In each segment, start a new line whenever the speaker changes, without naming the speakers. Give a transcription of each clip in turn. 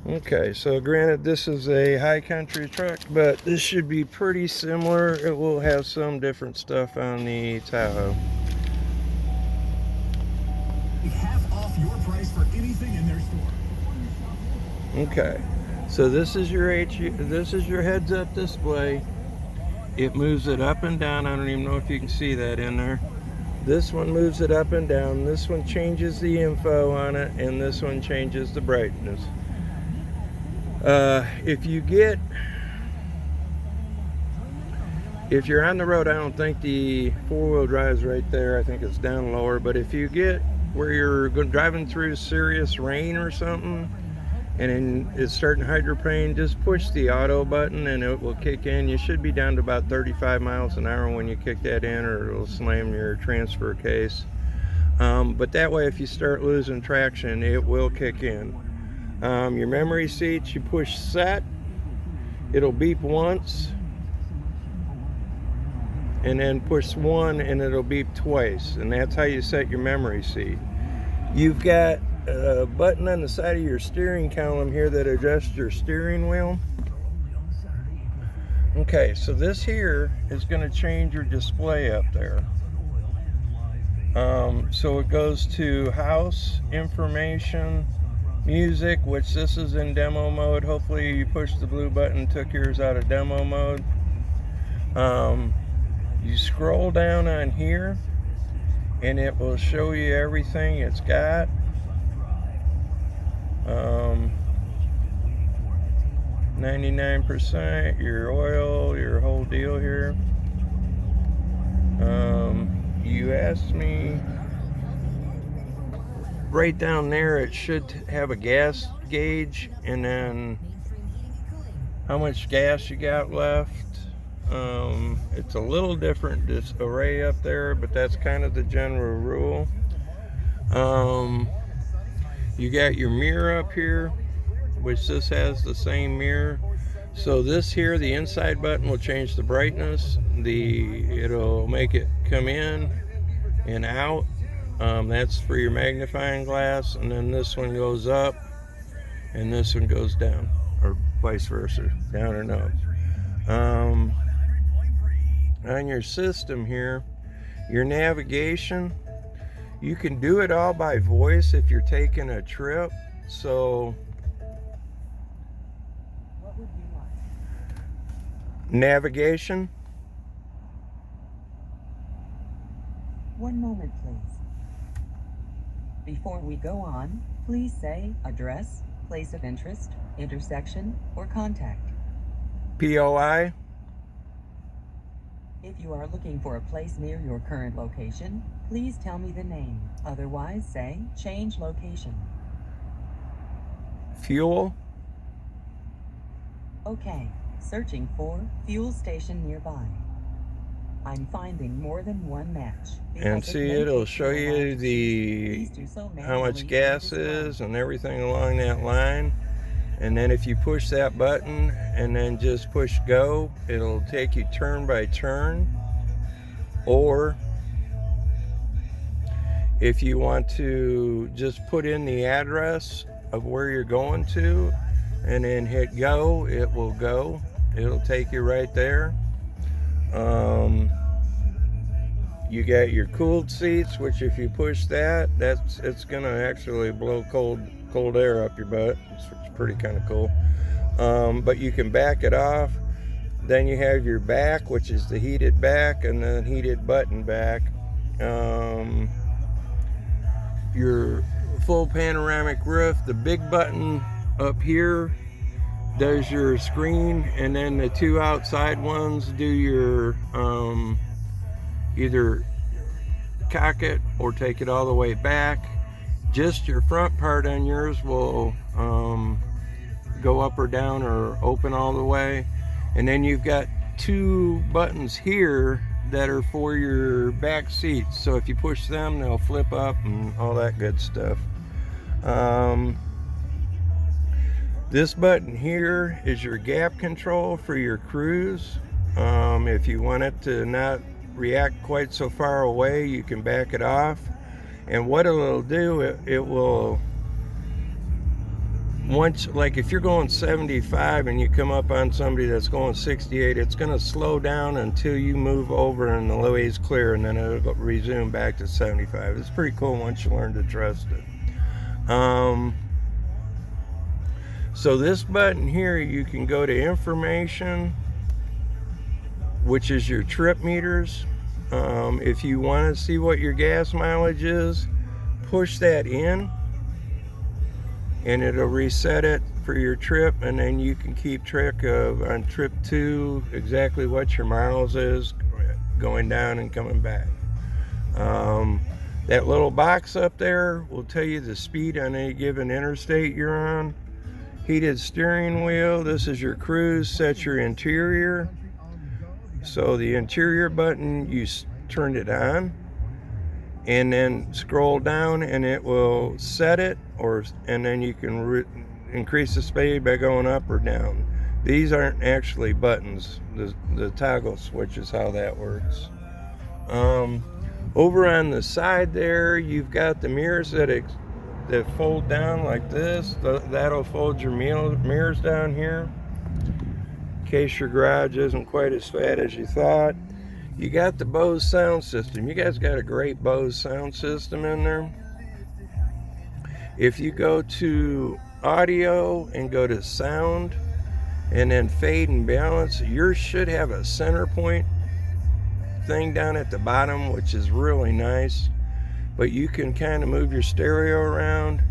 Okay, so granted this is a high country truck, but this should be pretty similar. It will have some different stuff on the Tahoe.
Half off your price for anything in their store.
Okay, so this is your heads-up display. It moves it up and down. I don't even know if you can see that in there. This one moves it up and down. This one changes the info on it, and this one changes the brightness. If you're on the road, I don't think the four-wheel drive is right there. I think it's down lower. But if you get where you're driving through serious rain or something, and it's starting to hydroplane, just push the auto button and it will kick in. You should be down to about 35 miles an hour when you kick that in, or it'll slam your transfer case. But that way, if you start losing traction, it will kick in. Your memory seats, you push set, it'll beep once, and then push 1 and it'll beep twice, and that's how you set your memory seat. You've got a button on the side of your steering column here that adjusts your steering wheel. Okay, so this here is going to change your display up there. So it goes to house, information, music, which this is in demo mode. Hopefully you pushed the blue button, took yours out of demo mode. You scroll down on here and it will show you everything it's got. 99%, your oil, your whole deal here. You asked me right down there, it should have a gas gauge and then how much gas you got left. It's a little different, this array up there, but that's kind of the general rule. You got your mirror up here, which this has the same mirror. So this here, the inside button will change the brightness. It'll make it come in and out. That's for your magnifying glass. And then this one goes up and this one goes down, or vice versa, down and up. On your system here, your navigation, you can do it all by voice if you're taking a trip. So
What would you like?
navigation,
One moment, please. Before we go on, please say address, place of interest, intersection, or contact.
POI,
If you are looking for a place near your current location, please tell me the name. Otherwise, say change location.
fuel,
Okay, searching for fuel station nearby. I'm finding more than one match.
and see, it'll show you how much gas is and everything along that line. And then if you push that button and then just push go, it'll take you turn by turn. Or if you want to just put in the address of where you're going to and then hit go, it will go. It'll take you right there. You got your cooled seats, which if you push that, it's gonna actually blow cold air up your butt. It's pretty kind of cool. But you can back it off. Then you have your back, which is the heated back, and then heated button back. Your full panoramic roof. The big button up here does your screen, and then the two outside ones do your either cock it or take it all the way back. Just your front part on yours will go up or down or open all the way. And then you've got two buttons here that are for your back seats. So if you push them, they'll flip up and all that good stuff. This button here is your gap control for your cruise. If you want it to not react quite so far away, you can back it off. And what it'll do, it will, once, like if you're going 75 and you come up on somebody that's going 68, it's going to slow down until you move over and the way's clear, and then it'll resume back to 75. It's pretty cool once you learn to trust it. So this button here, you can go to information, which is your trip meters. If you want to see what your gas mileage is, push that in and it'll reset it for your trip, and then you can keep track of on trip 2 exactly what your miles is going down and coming back. That little box up there will tell you the speed on any given interstate you're on. Heated steering wheel, this is your cruise, set your interior. So the interior button, you turn it on and then scroll down and it will set it, and then you can increase the speed by going up or down. These aren't actually buttons. The toggle switch is how that works. Over on the side there, you've got the mirrors that fold down like this. That'll fold your mirrors down here in case your garage isn't quite as fat as you thought. You got the Bose sound system. You guys got a great Bose sound system in there. If you go to audio and go to sound and then fade and balance, yours should have a center point thing down at the bottom, which is really nice. But you can kind of move your stereo around.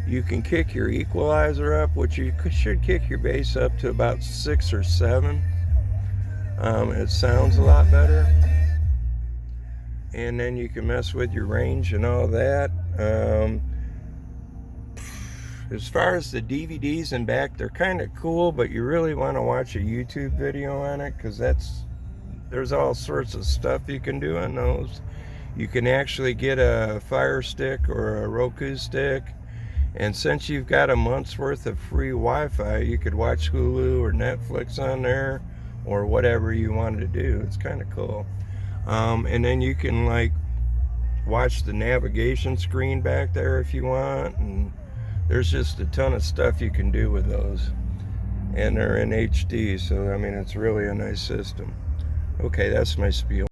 You can kick your equalizer up, which you should kick your bass up to about 6 or 7. It sounds a lot better. And then you can mess with your range and all that. As far as the DVDs in back, they're kind of cool, but you really want to watch a YouTube video on it, because there's all sorts of stuff you can do on those. You can actually get a Fire Stick or a Roku stick, and since you've got a month's worth of free Wi-Fi, you could watch Hulu or Netflix on there, or whatever you wanted to do. It's kind of cool. And then you can like watch the navigation screen back there if you want, and there's just a ton of stuff you can do with those, and they're in HD, so I mean it's really a nice system. Okay, that's my spiel.